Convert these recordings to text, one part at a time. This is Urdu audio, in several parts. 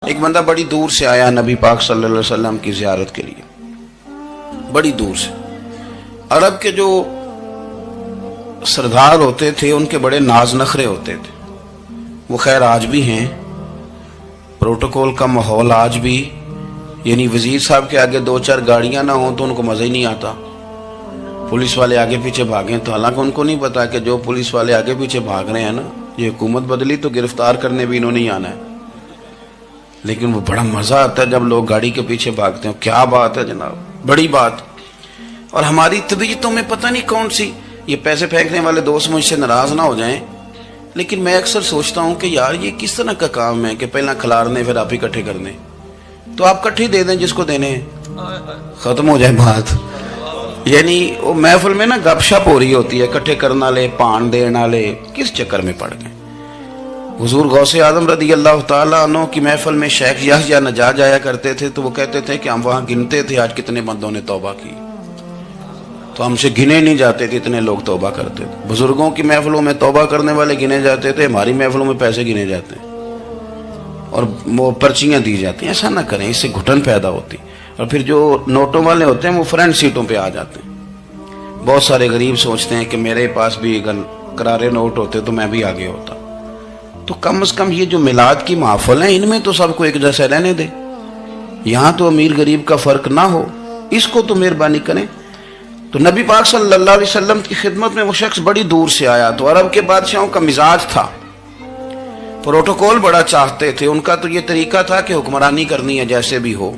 ایک بندہ بڑی دور سے آیا نبی پاک صلی اللہ علیہ وسلم کی زیارت کے لیے، بڑی دور سے۔ عرب کے جو سردار ہوتے تھے ان کے بڑے ناز نخرے ہوتے تھے، وہ خیر آج بھی ہیں، پروٹوکول کا ماحول آج بھی، یعنی وزیر صاحب کے آگے دو چار گاڑیاں نہ ہوں تو ان کو مزہ ہی نہیں آتا، پولیس والے آگے پیچھے بھاگیں تو حالانکہ ان کو نہیں پتا کہ جو پولیس والے آگے پیچھے بھاگ رہے ہیں نا، یہ حکومت بدلی تو گرفتار کرنے بھی انہوں نے آنا ہے، لیکن وہ بڑا مزہ آتا ہے جب لوگ گاڑی کے پیچھے بھاگتے ہیں۔ کیا بات ہے جناب، بڑی بات۔ اور ہماری طبیعتوں میں پتہ نہیں کون سی، یہ پیسے پھینکنے والے دوست مجھ سے ناراض نہ ہو جائیں، لیکن میں اکثر سوچتا ہوں کہ یار یہ کس طرح کا کام ہے کہ پہلا کھلارنے پھر آپ اکٹھے کرنے، تو آپ کٹھے دے دیں جس کو دینے ہیں، ختم ہو جائے بات۔ یعنی وہ محفل میں نا گپ شپ ہو رہی ہوتی ہے، اکٹھے کرنا لے پان دینا لے، کس چکر میں پڑ گئے۔ حضور غوث اعظم رضی اللہ تعالیٰ عنہ کی محفل میں شیخ یحییٰ نجار جایا کرتے تھے تو وہ کہتے تھے کہ ہم وہاں گنتے تھے آج کتنے بندوں نے توبہ کی، تو ہم سے گنے نہیں جاتے تھے، اتنے لوگ توبہ کرتے تھے۔ بزرگوں کی محفلوں میں توبہ کرنے والے گنے جاتے تھے، ہماری محفلوں میں پیسے گنے جاتے ہیں اور وہ پرچیاں دی جاتی ہیں۔ ایسا نہ کریں، اس سے گھٹن پیدا ہوتی، اور پھر جو نوٹوں والے ہوتے ہیں وہ فرنٹ سیٹوں پہ آ جاتے ہیں۔ بہت سارے غریب سوچتے ہیں کہ میرے پاس بھی اگر کرارے نوٹ ہوتے تو میں بھی آگے ہوتا۔ تو کم از کم یہ جو میلاد کی محفل ہیں ان میں تو سب کو ایک جیسا رہنے دے، یہاں تو امیر غریب کا فرق نہ ہو، اس کو تو مہربانی کریں۔ تو نبی پاک صلی اللہ علیہ وسلم کی خدمت میں وہ شخص بڑی دور سے آیا، تو عرب کے بادشاہوں کا مزاج تھا، پروٹوکول بڑا چاہتے تھے، ان کا تو یہ طریقہ تھا کہ حکمرانی کرنی ہے جیسے بھی ہو۔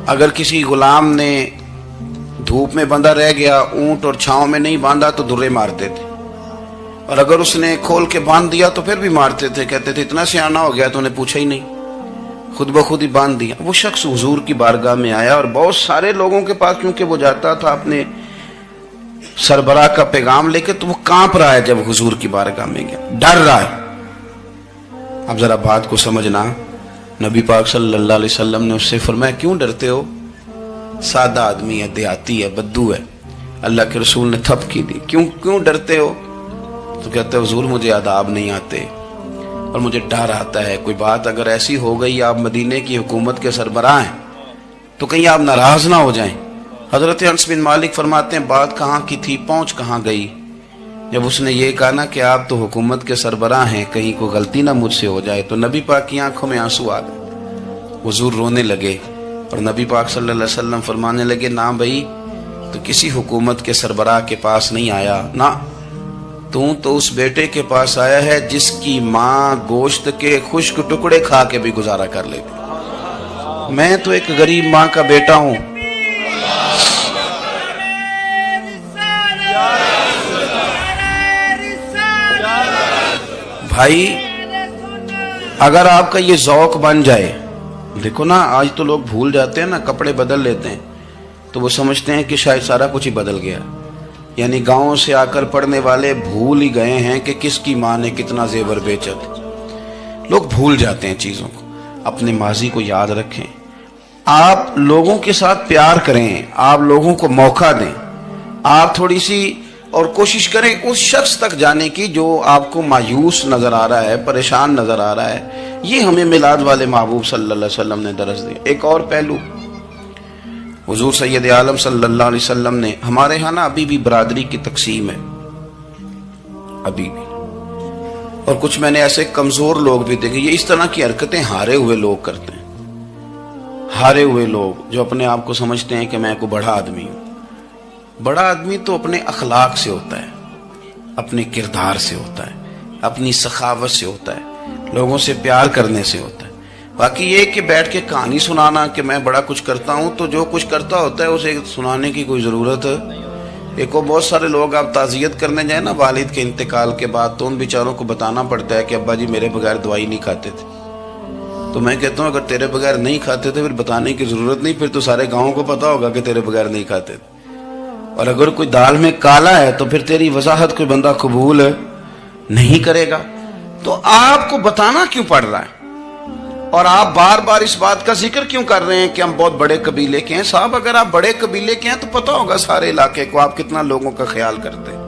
اگر کسی غلام نے دھوپ میں بندھا رہ گیا، اونٹ اور چھاؤں میں نہیں باندھا تو درے مارتے تھے، اور اگر اس نے کھول کے باندھ دیا تو پھر بھی مارتے تھے، کہتے تھے اتنا سیانا ہو گیا تو انہیں پوچھا ہی نہیں، خود بخود ہی باندھ دیا۔ وہ شخص حضور کی بارگاہ میں آیا اور بہت سارے لوگوں کے پاس کیونکہ وہ جاتا تھا اپنے سربراہ کا پیغام لے کے، تو وہ کانپ رہا ہے جب حضور کی بارگاہ میں گیا، ڈر رہا ہے۔ اب ذرا بات کو سمجھنا، نبی پاک صلی اللہ علیہ وسلم نے اس سے فرمایا کیوں ڈرتے ہو، سادہ آدمی ہے، دیہاتی ہے، بدو ہے۔ اللہ کے رسول نے تھپ کی دی، کیوں ڈرتے ہو؟ تو کہتے حضور مجھے آداب نہیں آتے اور مجھے ڈر آتا ہے، کوئی بات اگر ایسی ہو گئی، آپ مدینے کی حکومت کے سربراہ ہیں تو کہیں آپ ناراض نہ ہو جائیں۔ حضرت انس بن مالک فرماتے ہیں بات کہاں کی تھی پہنچ کہاں گئی، جب اس نے یہ کہا نا کہ آپ تو حکومت کے سربراہ ہیں، کہیں کوئی غلطی نہ مجھ سے ہو جائے، تو نبی پاک کی آنکھوں میں آنسو آ گئے، حضور رونے لگے، اور نبی پاک صلی اللہ علیہ وسلم فرمانے لگے نہ بھائی تو کسی حکومت کے سربراہ کے پاس نہیں آیا، نہ تو اس بیٹے کے پاس آیا ہے جس کی ماں گوشت کے خشک ٹکڑے کھا کے بھی گزارا کر لیتی، میں تو ایک غریب ماں کا بیٹا ہوں۔ بھائی اگر آپ کا یہ ذوق بن جائے، دیکھو نا آج تو لوگ بھول جاتے ہیں نا، کپڑے بدل لیتے ہیں تو وہ سمجھتے ہیں کہ شاید سارا کچھ ہی بدل گیا، یعنی گاؤں سے آ کر پڑھنے والے بھول ہی گئے ہیں کہ کس کی ماں نے کتنا زیور بیچا تھا۔ لوگ بھول جاتے ہیں چیزوں کو، اپنے ماضی کو یاد رکھیں، آپ لوگوں کے ساتھ پیار کریں، آپ لوگوں کو موقع دیں، آپ تھوڑی سی اور کوشش کریں اس شخص تک جانے کی جو آپ کو مایوس نظر آ رہا ہے، پریشان نظر آ رہا ہے۔ یہ ہمیں میلاد والے محبوب صلی اللہ علیہ وسلم نے درس دیا۔ ایک اور پہلو، حضور سید عالم صلی اللہ علیہ وسلم نے، ہمارے ہاں نا ابھی بھی برادری کی تقسیم ہے، ابھی بھی، اور کچھ میں نے ایسے کمزور لوگ بھی دیکھے، یہ اس طرح کی حرکتیں ہارے ہوئے لوگ کرتے ہیں، ہارے ہوئے لوگ جو اپنے آپ کو سمجھتے ہیں کہ میں کوئی بڑا آدمی ہوں۔ بڑا آدمی تو اپنے اخلاق سے ہوتا ہے، اپنے کردار سے ہوتا ہے، اپنی سخاوت سے ہوتا ہے، لوگوں سے پیار کرنے سے ہوتا ہے۔ باقی یہ کہ بیٹھ کے کہانی سنانا کہ میں بڑا کچھ کرتا ہوں، تو جو کچھ کرتا ہوتا ہے اسے سنانے کی کوئی ضرورت ہے؟ ایک وہ بہت سارے لوگ آپ تعزیت کرنے جائیں نا والد کے انتقال کے بعد، تو ان بیچاروں کو بتانا پڑتا ہے کہ ابا جی میرے بغیر دوائی نہیں کھاتے تھے، تو میں کہتا ہوں اگر تیرے بغیر نہیں کھاتے تھے پھر بتانے کی ضرورت نہیں، پھر تو سارے گاؤں کو پتا ہوگا کہ تیرے بغیر نہیں کھاتے تھے، اور اگر کوئی دال میں کالا ہے تو پھر تیری وضاحت کوئی بندہ قبول نہیں کرے گا، تو آپ کو بتانا کیوں پڑ رہا ہے؟ اور آپ بار بار اس بات کا ذکر کیوں کر رہے ہیں کہ ہم بہت بڑے قبیلے کے ہیں؟ صاحب اگر آپ بڑے قبیلے کے ہیں تو پتہ ہوگا سارے علاقے کو آپ کتنا لوگوں کا خیال کرتے ہیں،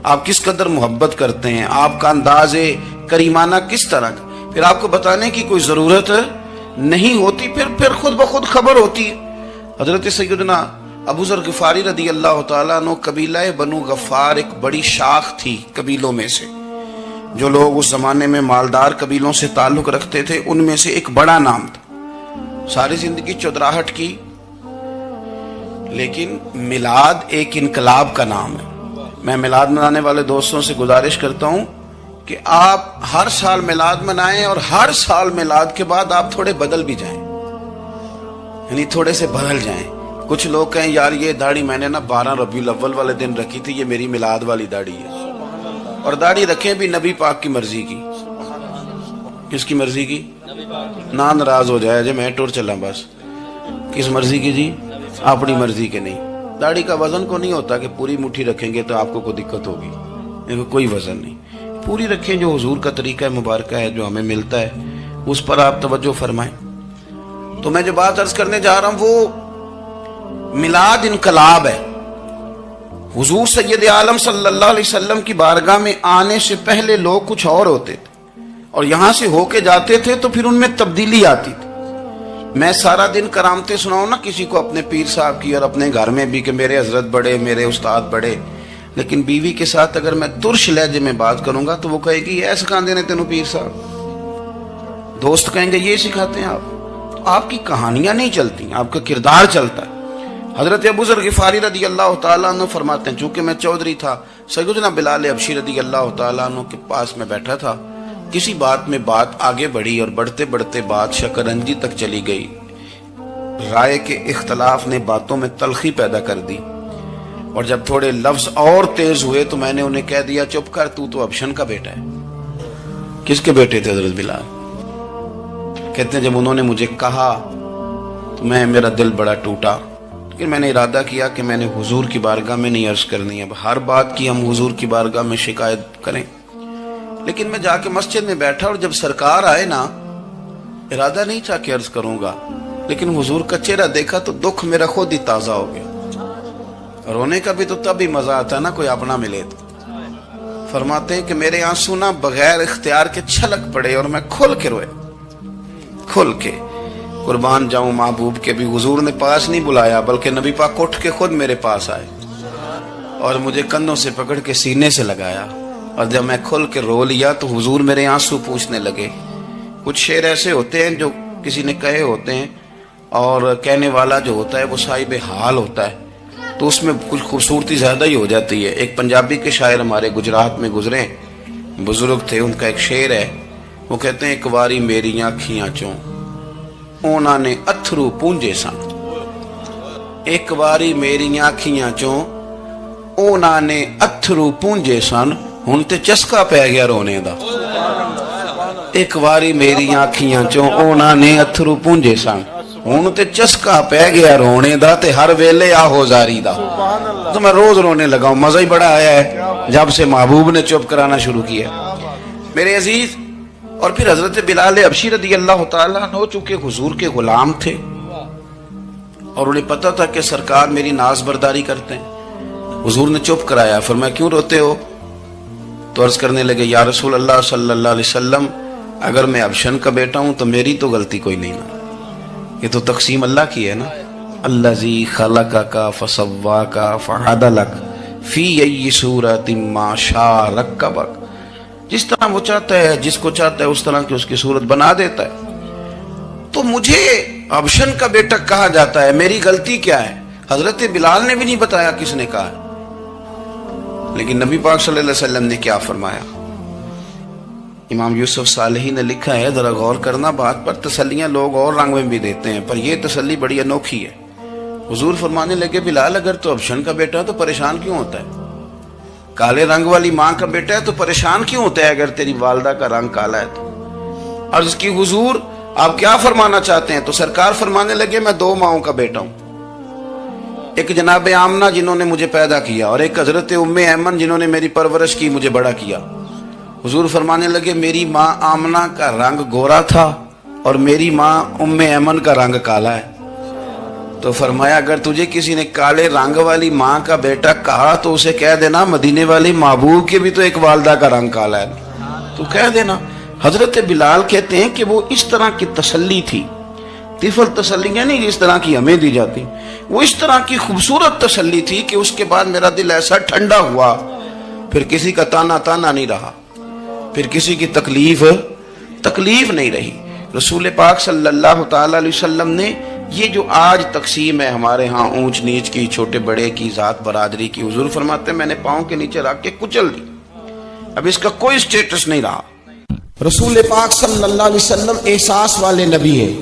آپ کس قدر محبت کرتے ہیں، آپ کا انداز کریمانہ کس طرح کا۔ پھر آپ کو بتانے کی کوئی ضرورت نہیں ہوتی، پھر خود بخود خبر ہوتی ہے۔ حضرت سیدنا ابو ذر غفاری رضی اللہ تعالیٰ عنہ، قبیلہ بنو غفار ایک بڑی شاخ تھی قبیلوں میں سے، جو لوگ اس زمانے میں مالدار قبیلوں سے تعلق رکھتے تھے، ان میں سے ایک بڑا نام تھا۔ ساری زندگی چودراہٹ کی، لیکن میلاد ایک انقلاب کا نام ہے۔ میں میلاد منانے والے دوستوں سے گزارش کرتا ہوں کہ آپ ہر سال میلاد منائیں، اور ہر سال میلاد کے بعد آپ تھوڑے بدل بھی جائیں، یعنی تھوڑے سے بدل جائیں۔ کچھ لوگ کہیں یار یہ داڑھی میں نے نا 12 ربیع الاول والے دن رکھی تھی، یہ میری میلاد والی داڑھی ہے۔ اور داڑھی رکھیں بھی نبی پاک کی مرضی کی۔ کس کی مرضی کی؟ نہ ناراض ہو جائے جی میں ٹور چلا، بس کس مرضی کی جی؟ اپنی مرضی کے نہیں۔ داڑھی کا وزن کو نہیں ہوتا کہ پوری مٹھی رکھیں گے تو آپ کو کوئی دقت ہوگی، کوئی وزن نہیں، پوری رکھیں، جو حضور کا طریقہ مبارکہ ہے جو ہمیں ملتا ہے اس پر آپ توجہ فرمائیں۔ تو میں جو بات عرض کرنے جا رہا ہوں وہ میلاد انقلاب ہے۔ حضور سید عالم صلی اللہ علیہ وسلم کی بارگاہ میں آنے سے پہلے لوگ کچھ اور ہوتے تھے، اور یہاں سے ہو کے جاتے تھے تو پھر ان میں تبدیلی آتی تھی۔ میں سارا دن کرامتیں سناؤں نا کسی کو اپنے پیر صاحب کی، اور اپنے گھر میں بھی کہ میرے حضرت بڑے، میرے استاد بڑے، لیکن بیوی کے ساتھ اگر میں ترش لہجے میں بات کروں گا تو وہ کہے گی یہ سکھاندے نے تینوں پیر صاحب۔ دوست کہیں گے یہ سکھاتے ہیں آپ۔ تو آپ کی کہانیاں نہیں چلتی، آپ کا کردار چلتا ہے۔ حضرت ابو ذر غفاری رضی اللہ تعالیٰ عنہ فرماتے ہیں، چونکہ میں چودھری تھا، سیدنا بلال حبشی رضی اللہ تعالیٰ عنہ کے پاس میں بیٹھا تھا، کسی بات میں بات آگے بڑھی اور بڑھتے بڑھتے بات شکرنجی تک چلی گئی۔ رائے کے اختلاف نے باتوں میں تلخی پیدا کر دی، اور جب تھوڑے لفظ اور تیز ہوئے تو میں نے انہیں کہہ دیا چپ کر، تو ابشن کا بیٹا ہے۔ کس کے بیٹے تھے حضرت بلال؟ کہتے ہیں جب انہوں نے مجھے کہا تو میرا دل بڑا ٹوٹا، لیکن میں نے ارادہ کیا کہ میں نے حضور کی بارگاہ میں نہیں عرض کرنی ہے۔ اب ہر بات کی ہم حضور کی بارگاہ میں شکایت کریں، لیکن میں جا کے مسجد میں بیٹھا، اور جب سرکار آئے نا، ارادہ نہیں تھا کہ عرض کروں گا، لیکن حضور کا چہرہ دیکھا تو دکھ میرا خود ہی تازہ ہو گیا۔ رونے کا بھی تو تب ہی مزہ آتا ہے نا کوئی اپنا ملے تو۔ فرماتے ہیں کہ میرے آنسو نہ بغیر اختیار کے چھلک پڑے، اور میں کھل کے روئے، کھل کے۔ قربان جاؤں محبوب کے بھی حضور نے پاس نہیں بلایا، بلکہ نبی پاک اٹھ کے خود میرے پاس آئے اور مجھے کندھوں سے پکڑ کے سینے سے لگایا، اور جب میں کھل کے رو لیا تو حضور میرے آنسو پوچھنے لگے۔ کچھ شعر ایسے ہوتے ہیں جو کسی نے کہے ہوتے ہیں، اور کہنے والا جو ہوتا ہے وہ صاحب حال ہوتا ہے، تو اس میں کچھ خوبصورتی زیادہ ہی ہو جاتی ہے۔ ایک پنجابی کے شاعر ہمارے گجرات میں گزرے، بزرگ تھے، ان کا ایک شعر ہے، وہ کہتے ہیں ایک واری میری آنکھیاں چوں اونا نے اتھرو پونجے سن، ایک واری میری آنکھیاں چوں اونا نے اتھرو پونجے سن، ہن تے چسکا پہ گیا رونے دا۔ ایک واری میری آنکھیاں چوں اونا نے اتھرو پونجے سن، ہن تے چسکا پہ گیا رونے دا، تے ہر ویلے آہو زاری دا۔ تو میں روز رونے لگا ہوں، مزہ ہی بڑا آیا ہے جب سے محبوب نے چپ کرانا شروع کیا میرے عزیز۔ اور پھر حضرت بلال حبشی رضی اللہ تعالیٰ عنہ چونکہ حضور کے غلام تھے، اور انہیں پتہ تھا کہ سرکار میری ناز برداری کرتے ہیں، حضور نے چپ کرایا۔ فرمایا کیوں روتے ہو؟ تو عرض کرنے لگے یا رسول اللہ صلی اللہ علیہ وسلم، اگر میں ابشن کا بیٹا ہوں تو میری تو غلطی کوئی نہیں نا، یہ تو تقسیم اللہ کی ہے نا۔ الذی خلقک فسواک فعدلک فی ای صورت ما شاء رکبک، جس طرح وہ چاہتا ہے، جس کو چاہتا ہے اس طرح کی اس کی صورت بنا دیتا ہے۔ تو مجھے ابشن کا بیٹا کہا جاتا ہے، میری غلطی کیا ہے؟ حضرت بلال نے بھی نہیں بتایا کس نے کہا، لیکن نبی پاک صلی اللہ علیہ وسلم نے کیا فرمایا؟ امام یوسف صالحی نے لکھا ہے، ذرا غور کرنا بات پر، تسلیاں لوگ اور رنگ میں بھی دیتے ہیں، پر یہ تسلی بڑی انوکھی ہے۔ حضور فرمانے لگے بلال اگر تو ابشن کا بیٹا تو پریشان کیوں ہوتا ہے؟ کالے رنگ والی ماں کا بیٹا ہے تو پریشان کیوں ہوتا ہے اگر تیری والدہ کا رنگ کالا ہے تو؟ عرض کی حضور آپ کیا فرمانا چاہتے ہیں؟ تو سرکار فرمانے لگے میں دو ماؤں کا بیٹا ہوں، ایک جناب آمنہ جنہوں نے مجھے پیدا کیا، اور ایک حضرت ام ایمن جنہوں نے میری پرورش کی، مجھے بڑا کیا۔ حضور فرمانے لگے میری ماں آمنہ کا رنگ گورا تھا اور میری ماں ام ایمن کا رنگ کالا ہے۔ تو فرمایا اگر تجھے کسی نے کالے رنگ والی ماں کا بیٹا کہا تو اسے کہہ دینا مدینے والی محبوب کے بھی تو ایک والدہ کا رنگ کالا ہے، تو کہہ دینا۔ حضرت بلال کہتے ہیں کہ وہ اس طرح کی تسلی تھی، طفل تسلی نہیں جس طرح کی ہمیں دی جاتی، وہ اس طرح کی خوبصورت تسلی تھی کہ اس کے بعد میرا دل ایسا ٹھنڈا ہوا، پھر کسی کا تانا نہیں رہا، پھر کسی کی تکلیف نہیں رہی۔ رسول پاک صلی اللہ تعالی علیہ وسلم نے یہ جو آج تقسیم ہے ہمارے ہاں اونچ نیچ کی، چھوٹے بڑے کی، ذات برادری کی، حضور فرماتے ہیں میں نے پاؤں کے نیچے رکھ کے کچل دی، اب اس کا کوئی سٹیٹس نہیں رہا۔ رسول پاک صلی اللہ علیہ وسلم احساس والے نبی ہیں۔